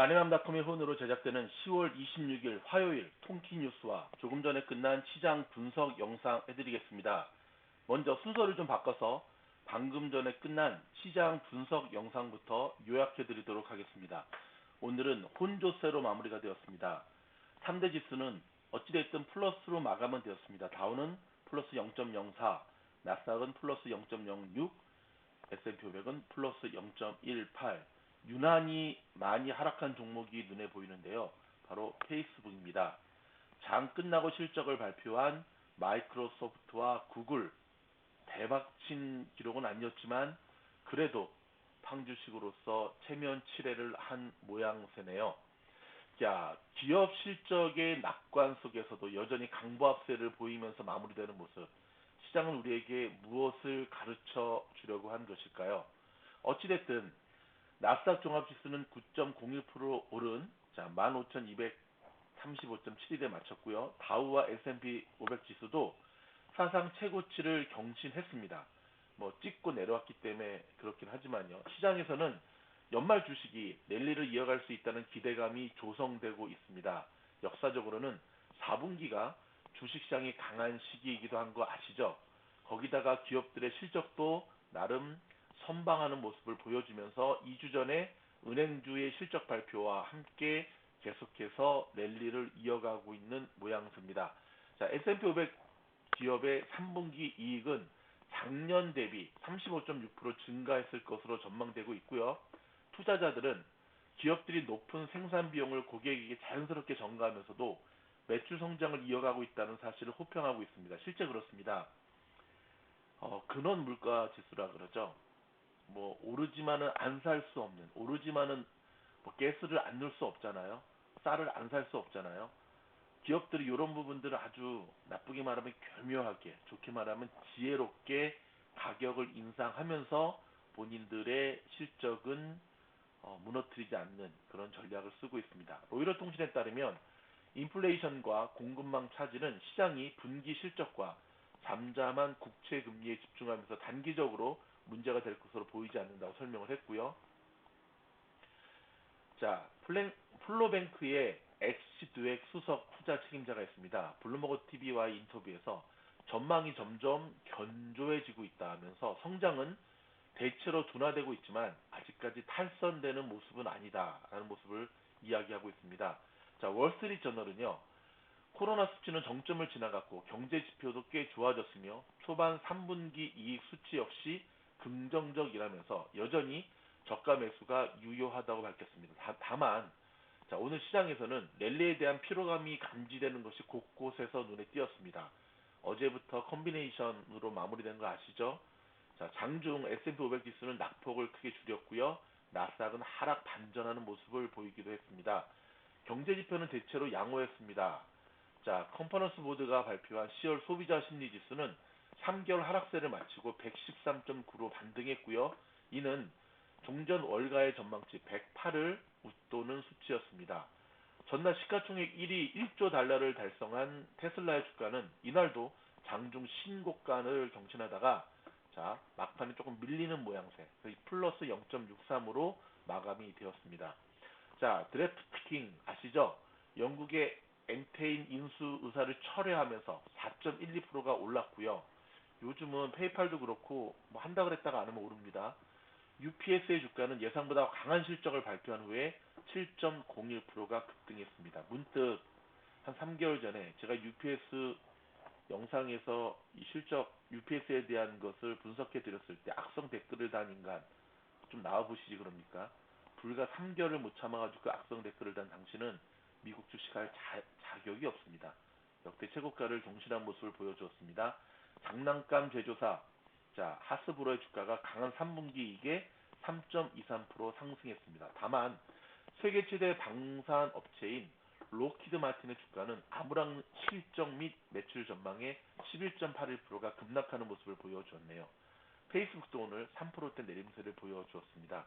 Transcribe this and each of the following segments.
라디맘닷컴의 후원으로 제작되는 10월 26일 화요일 통키뉴스와 조금 전에 끝난 시장 분석 영상 해드리겠습니다. 먼저 순서를 좀 바꿔서 방금 전에 끝난 시장 분석 영상부터 요약해드리도록 하겠습니다. 오늘은 혼조세로 마무리가 되었습니다. 3대 지수는 어찌됐든 플러스로 마감은 되었습니다. 다우는 플러스 0.04, 나스닥은 플러스 0.06, S&P 500은 플러스 0.18, 유난히 많이 하락한 종목이 눈에 보이는데요. 바로 페이스북입니다. 장 끝나고 실적을 발표한 마이크로소프트와 구글, 대박친 기록은 아니었지만 그래도 팡주식으로서 체면 치레를 한 모양새네요. 자, 기업 실적의 낙관 속에서도 여전히 강보합세를 보이면서 마무리되는 모습. 시장은 우리에게 무엇을 가르쳐 주려고 한 것일까요? 어찌됐든 나스닥 종합지수는 9.01% 오른 15,235.72대 마쳤고요. 다우와 S&P 500 지수도 사상 최고치를 경신했습니다. 뭐 찍고 내려왔기 때문에 그렇긴 하지만요. 시장에서는 연말 주식이 랠리를 이어갈 수 있다는 기대감이 조성되고 있습니다. 역사적으로는 4분기가 주식시장이 강한 시기이기도 한 거 아시죠? 거기다가 기업들의 실적도 나름 선방하는 모습을 보여주면서 2주 전에 은행주의 실적 발표와 함께 계속해서 랠리를 이어가고 있는 모양새입니다. 자, S&P 500 기업의 3분기 이익은 작년 대비 35.6% 증가했을 것으로 전망되고 있고요. 투자자들은 기업들이 높은 생산 비용을 고객에게 자연스럽게 전가하면서도 매출 성장을 이어가고 있다는 사실을 호평하고 있습니다. 실제 그렇습니다. 근원 물가 지수라 그러죠. 뭐 오르지만은 안 살 수 없는, 오르지만은 뭐 가스를 안 넣을 수 없잖아요. 쌀을 안 살 수 없잖아요. 기업들이 이런 부분들을 아주 나쁘게 말하면 교묘하게, 좋게 말하면 지혜롭게 가격을 인상하면서 본인들의 실적은 무너뜨리지 않는 그런 전략을 쓰고 있습니다. 로이터 통신에 따르면 인플레이션과 공급망 차질은 시장이 분기 실적과 잠잠한 국채 금리에 집중하면서 단기적으로 문제가 될 것으로 보이지 않는다고 설명을 했고요. 자, 플로뱅크의 엑시드액 수석 투자 책임자가 있습니다. 블룸버그 TV와의 인터뷰에서 전망이 점점 견조해지고 있다 하면서 성장은 대체로 둔화되고 있지만 아직까지 탈선되는 모습은 아니다라는 모습을 이야기하고 있습니다. 자, 월스트리트 저널은요. 코로나 수치는 정점을 지나갔고 경제 지표도 꽤 좋아졌으며 초반 3분기 이익 수치 역시 긍정적이라면서 여전히 저가 매수가 유효하다고 밝혔습니다. 다만 오늘 시장에서는 랠리에 대한 피로감이 감지되는 것이 곳곳에서 눈에 띄었습니다. 어제부터 컨비네이션으로 마무리된 거 아시죠? 자, 장중 S&P 500 지수는 낙폭을 크게 줄였고요. 나스닥은 하락 반전하는 모습을 보이기도 했습니다. 경제 지표는 대체로 양호했습니다. 자, 컨퍼런스 보드가 발표한 10월 소비자 심리 지수는 3개월 하락세를 마치고 113.9로 반등했고요. 이는 종전 월가의 전망치 108을 웃도는 수치였습니다. 전날 시가총액 1위 1조 달러를 달성한 테슬라의 주가는 이날도 장중 신고가를 경신하다가 막판에 조금 밀리는 모양새, 플러스 0.63으로 마감이 되었습니다. 자, 드래프트 피킹 아시죠? 영국의 엔테인 인수 의사를 철회하면서 4.12%가 올랐고요. 요즘은 페이팔도 그렇고 뭐 한다 그랬다가 안 하면 오릅니다. UPS의 주가는 예상보다 강한 실적을 발표한 후에 7.01%가 급등했습니다. 문득 한 3개월 전에 제가 UPS 영상에서 이 실적 UPS에 대한 것을 분석해 드렸을 때 악성 댓글을 단 인간 좀 나와보시지 그럽니까? 불과 3개월을 못 참아가지고 그 악성 댓글을 단 당신은 미국 주식할 자격이 없습니다. 역대 최고가를 경신한 모습을 보여주었습니다. 장난감 제조사 하스브로의 주가가 강한 3분기 이익에 3.23% 상승했습니다. 다만 세계 최대 방산 업체인 로키드 마틴의 주가는 아무랑 실적 및 매출 전망에 11.81%가 급락하는 모습을 보여주었네요. 페이스북도 오늘 3%대 내림세를 보여주었습니다.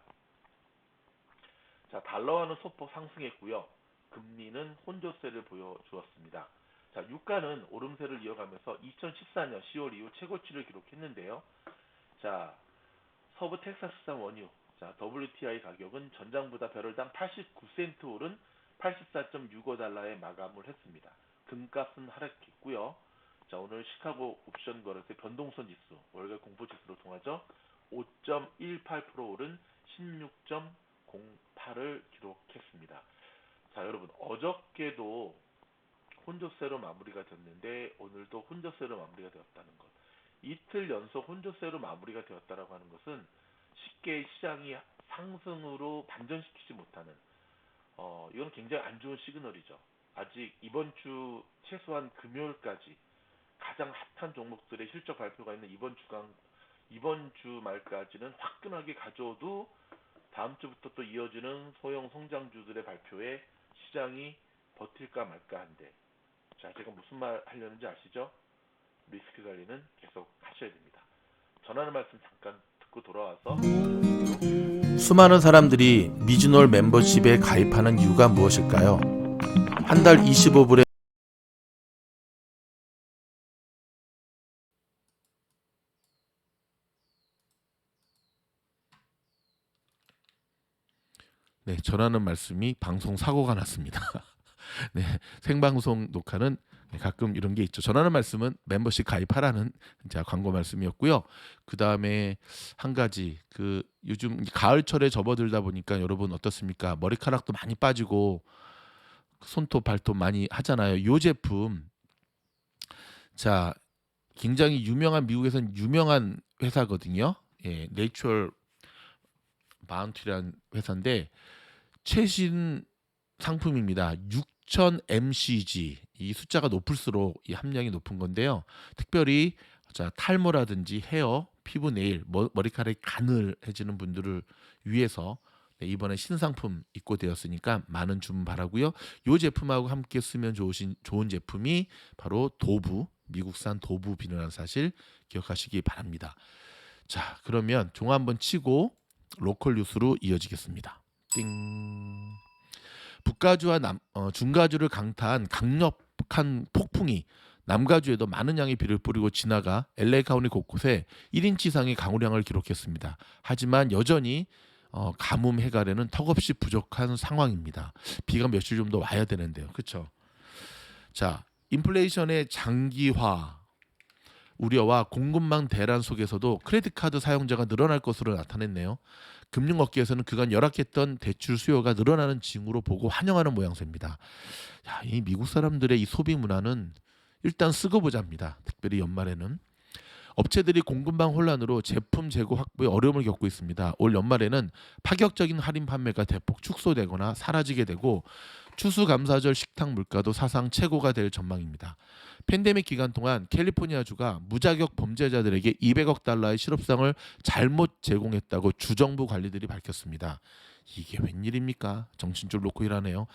자, 달러화는 소폭 상승했고요. 금리는 혼조세를 보여주었습니다. 자, 유가는 오름세를 이어가면서 2014년 10월 이후 최고치를 기록했는데요. 자, 서부 텍사스산 원유, 자, WTI 가격은 전장보다 배럴당 89센트 오른 84.65달러에 마감을 했습니다. 금값은 하락했고요. 자, 오늘 시카고 옵션 거래세 변동성 지수, 월가 공포 지수로 통하죠. 5.18% 오른 16.08을 기록했습니다. 자, 여러분, 어저께도 혼조세로 마무리가 됐는데 오늘도 혼조세로 마무리가 되었다는 것. 이틀 연속 혼조세로 마무리가 되었다라고 하는 것은 쉽게 시장이 상승으로 반전시키지 못하는 이건 굉장히 안 좋은 시그널이죠. 아직 이번 주 최소한 금요일까지 가장 핫한 종목들의 실적 발표가 있는 이번 주 말까지는 화끈하게 가져도 다음 주부터 또 이어지는 소형 성장주들의 발표에 시장이 버틸까 말까 한데, 자, 제가 무슨 말 하려는지 아시죠? 리스크 관리는 계속 하셔야 됩니다. 전하는 말씀 잠깐 듣고 돌아와서 수많은 사람들이 미즈놀 멤버십에 가입하는 이유가 무엇일까요? 한 달 25불에 네, 전하는 말씀이 방송 사고가 났습니다. 네, 생방송 녹화는 가끔 이런 게 있죠. 전하는 말씀은 멤버십 가입하라는 제가 광고 말씀이었고요. 그 다음에 한 가지 요즘 가을철에 접어들다 보니까 여러분 어떻습니까? 머리카락도 많이 빠지고 손톱 발톱 많이 하잖아요. 이 제품 자 굉장히 유명한 미국에서는 유명한 회사거든요. 예, 내추럴 마운트라는 회사인데 최신 상품입니다. 6000 mcg 이 숫자가 높을수록 이 함량이 높은 건데요. 특별히 탈모라든지 헤어, 피부, 네일, 머리카락이 가늘해지는 분들을 위해서 이번에 신상품 입고되었으니까 많은 주문 바라고요. 이 제품하고 함께 쓰면 좋은 제품이 바로 도부, 미국산 도부 비누라는 사실 기억하시기 바랍니다. 자, 그러면 종 한번 치고 로컬 뉴스로 이어지겠습니다. 띵. 북가주와 중가주를 강타한 강력한 폭풍이 남가주에도 많은 양의 비를 뿌리고 지나가 LA 카운티 곳곳에 1인치 이상의 강우량을 기록했습니다. 하지만 여전히 가뭄 해갈에는 턱없이 부족한 상황입니다. 비가 며칠 좀 더 와야 되는데요. 그렇죠? 자, 인플레이션의 장기화 우려와 공급망 대란 속에서도 크레딧 카드 사용자가 늘어날 것으로 나타냈네요. 금융업계에서는 그간 열악했던 대출 수요가 늘어나는 징후로 보고 환영하는 모양새입니다. 야, 이 미국 사람들의 이 소비 문화는 일단 쓰고 보자입니다. 특별히 연말에는 업체들이 공급망 혼란으로 제품 재고 확보에 어려움을 겪고 있습니다. 올 연말에는 파격적인 할인 판매가 대폭 축소되거나 사라지게 되고 추수감사절 식탁 물가도 사상 최고가 될 전망입니다. 팬데믹 기간 동안 캘리포니아주가 무자격 범죄자들에게 200억 달러의 실업상을 잘못 제공했다고 주정부 관리들이 밝혔습니다. 이게 웬일입니까? 정신줄 놓고 일하네요.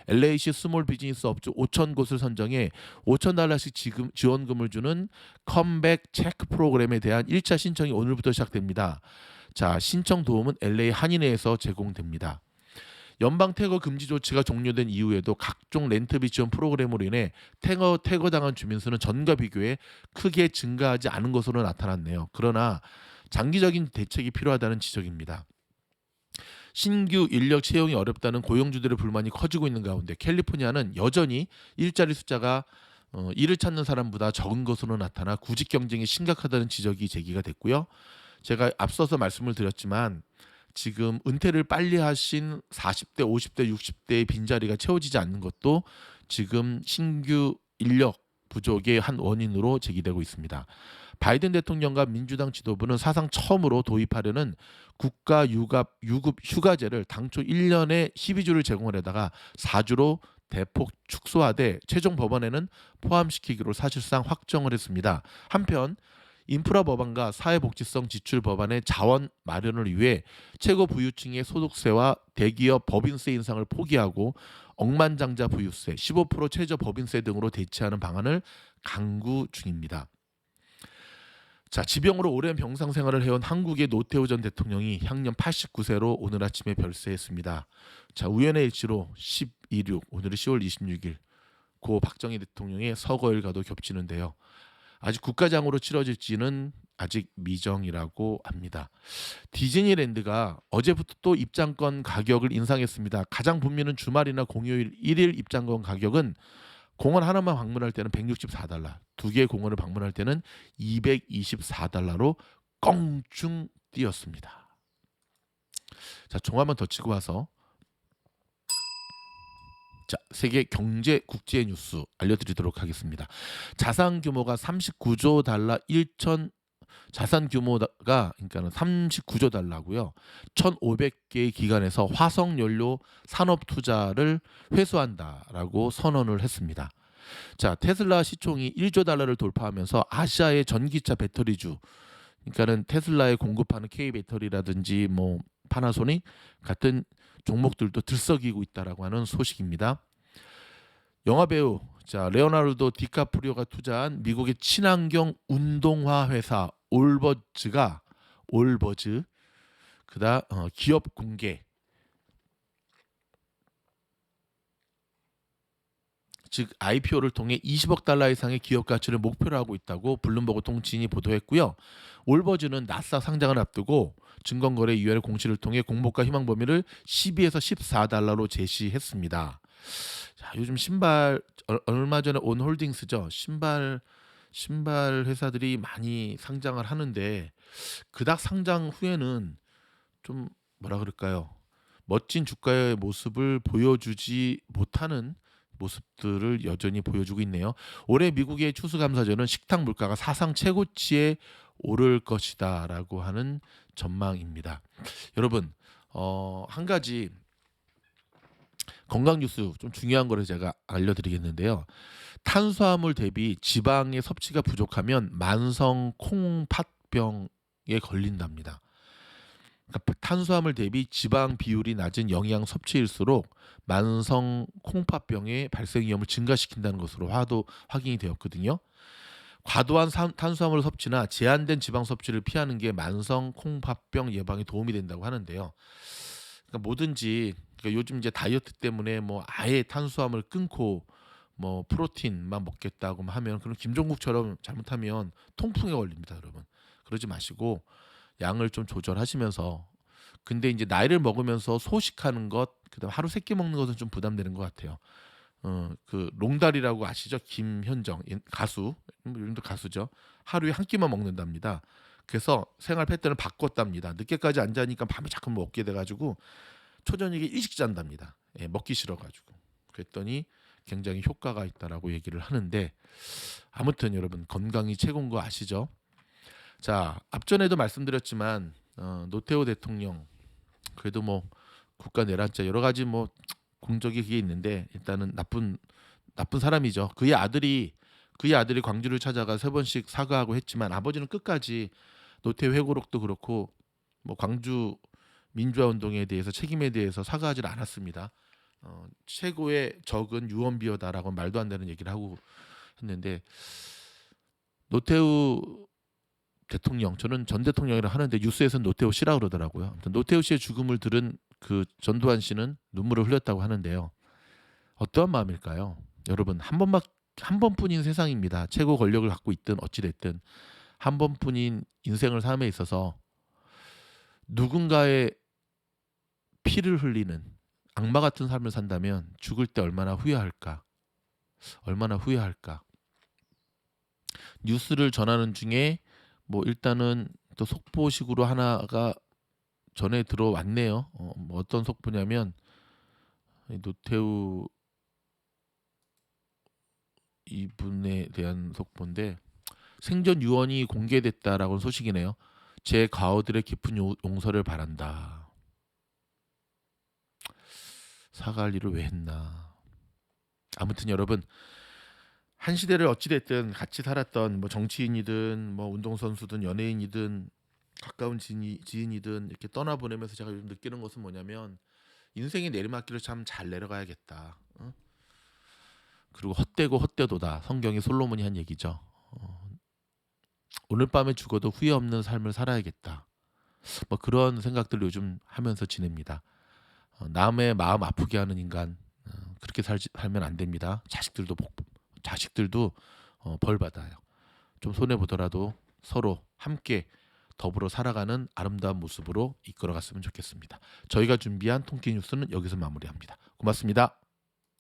LA시 스몰 비즈니스 업주 5천 곳을 선정해 5천 달러씩 지원금을 주는 컴백 체크 프로그램에 대한 1차 신청이 오늘부터 시작됩니다. 자, 신청 도움은 LA 한인회에서 제공됩니다. 연방 태거 금지 조치가 종료된 이후에도 각종 렌트비 지원 프로그램으로 인해 태거당한 주민 수는 전과 비교해 크게 증가하지 않은 것으로 나타났네요. 그러나 장기적인 대책이 필요하다는 지적입니다. 신규 인력 채용이 어렵다는 고용주들의 불만이 커지고 있는 가운데 캘리포니아는 여전히 일자리 숫자가 일을 찾는 사람보다 적은 것으로 나타나 구직 경쟁이 심각하다는 지적이 제기가 됐고요. 제가 앞서서 말씀을 드렸지만 지금 은퇴를 빨리 하신 40대, 50대, 60대의 빈자리가 채워지지 않는 것도 지금 신규 인력 부족의 한 원인으로 제기되고 있습니다. 바이든 대통령과 민주당 지도부는 사상 처음으로 도입하려는 국가 유급 휴가제를 당초 1년에 12주를 제공하려다가 4주로 대폭 축소하되 최종 법안에는 포함시키기로 사실상 확정을 했습니다. 한편 인프라 법안과 사회복지성 지출 법안의 자원 마련을 위해 최고 부유층의 소득세와 대기업 법인세 인상을 포기하고 억만장자 부유세, 15% 최저 법인세 등으로 대체하는 방안을 강구 중입니다. 자, 지병으로 오랜 병상 생활을 해온 한국의 노태우 전 대통령이 향년 89세로 오늘 아침에 별세했습니다. 자, 우연의 일치로 12.6 오늘은 10월 26일 고 박정희 대통령의 서거일과도 겹치는데요. 아직 국가장으로 치러질지는 아직 미정이라고 합니다. 디즈니랜드가 어제부터 또 입장권 가격을 인상했습니다. 가장 북미는 주말이나 공휴일 1일 입장권 가격은 공원 하나만 방문할 때는 $164, 두 개의 공원을 방문할 때는 $224로 껑충 뛰었습니다. 자, 종 한번 더 치고 와서 자, 세계 경제 국제 뉴스 알려드리도록 하겠습니다. 자산 규모가 39조 달러 1천 자산 규모가 그러니까는 39조 달러고요. 1,500개의 기관에서 화석 연료 산업 투자를 회수한다라고 선언을 했습니다. 자, 테슬라 시총이 1조 달러를 돌파하면서 아시아의 전기차 배터리주, 그러니까는 테슬라에 공급하는 K 배터리라든지 뭐 파나소닉 같은 종목들도 들썩이고 있다라고 하는 소식입니다. 영화 배우 자 레오나르도 디카프리오가 투자한 미국의 친환경 운동화 회사 올버즈 그다 기업 공개 즉 IPO를 통해 20억 달러 이상의 기업 가치를 목표로 하고 있다고 블룸버그 통신이 보도했고요. 올버즈는 나스닥 상장을 앞두고 증권거래위원회 공시를 통해 공모가 희망 범위를 12에서 14달러로 제시했습니다. 자, 요즘 신발 얼마 전에 온 홀딩스죠. 신발 회사들이 많이 상장을 하는데 그닥 상장 후에는 좀 뭐라 그럴까요? 멋진 주가의 모습을 보여주지 못하는 모습들을 여전히 보여주고 있네요. 올해 미국의 추수감사절은 식탁 물가가 사상 최고치에 오를 것이다라고 하는 전망입니다. 여러분, 한 가지 건강 뉴스 좀 중요한 거를 제가 알려드리겠는데요. 탄수화물 대비 지방의 섭취가 부족하면 만성 콩팥병에 걸린답니다. 그러니까 탄수화물 대비 지방 비율이 낮은 영양 섭취일수록 만성 콩팥병의 발생 위험을 증가시킨다는 것으로 확인이 되었거든요. 과도한 탄수화물 섭취나 제한된 지방 섭취를 피하는 게 만성 콩팥병 예방에 도움이 된다고 하는데요. 그러니까 뭐든지 그러니까 요즘 이제 다이어트 때문에 뭐 아예 탄수화물 끊고 뭐 프로틴만 먹겠다고 하면 그럼 김종국처럼 잘못하면 통풍에 걸립니다, 여러분. 그러지 마시고 양을 좀 조절하시면서 근데 이제 나이를 먹으면서 소식하는 것 그다음 하루 3끼 먹는 것은 좀 부담되는 것 같아요. 그 롱다리라고 아시죠? 김현정 가수 요즘도 가수죠. 하루에 한 끼만 먹는답니다. 그래서 생활 패턴을 바꿨답니다. 늦게까지 안 자니까 밤에 자꾸 먹게 돼가지고 초저녁에 일찍 잔답니다. 예, 먹기 싫어가지고 그랬더니 굉장히 효과가 있다라고 얘기를 하는데 아무튼 여러분 건강이 최고인 거 아시죠? 자 앞전에도 말씀드렸지만 노태우 대통령 그래도 뭐 국가 내란죄 여러 가지 뭐 공적이 그게 있는데 일단은 나쁜 사람이죠. 그의 아들이 광주를 찾아가 3번씩 사과하고 했지만 아버지는 끝까지 노태우 회고록도 그렇고 뭐 광주 민주화 운동에 대해서 책임에 대해서 사과하지 않았습니다. 최고의 적은 유언비어다라고 말도 안 되는 얘기를 하고 했는데 노태우 대통령 저는 전 대통령이라 하는데 뉴스에서는 노태우 씨라 그러더라고요. 아무튼 노태우 씨의 죽음을 들은 그 전두환 씨는 눈물을 흘렸다고 하는데요. 어떠한 마음일까요? 여러분 한 번뿐인 세상입니다. 최고 권력을 갖고 있든 어찌 됐든 한 번뿐인 인생을 삶에 있어서 누군가의 피를 흘리는 악마 같은 삶을 산다면 죽을 때 얼마나 후회할까? 뉴스를 전하는 중에 뭐 일단은 또 속보식으로 하나가 전에 들어왔네요. 뭐 어떤 속보냐면 노태우 이분에 대한 속보인데 생전 유언이 공개됐다라고 소식이네요. 제 가오들의 깊은 용서를 바란다. 사과할 일을 왜 했나. 아무튼 여러분 한 시대를 어찌됐든 같이 살았던 뭐 정치인이든 뭐 운동선수든 연예인이든 가까운 지인이든 이렇게 떠나보내면서 제가 요즘 느끼는 것은 뭐냐면 인생의 내리막길을 참 잘 내려가야겠다. 그리고 헛되고 헛되도다. 성경의 솔로몬이 한 얘기죠. 오늘 밤에 죽어도 후회 없는 삶을 살아야겠다. 뭐 그런 생각들을 요즘 하면서 지냅니다. 남의 마음 아프게 하는 인간 그렇게 살면 안 됩니다. 자식들도 벌 받아요. 좀 손해 보더라도 서로 함께 더불어 살아가는 아름다운 모습으로 이끌어갔으면 좋겠습니다. 저희가 준비한 통계 뉴스는 여기서 마무리합니다. 고맙습니다.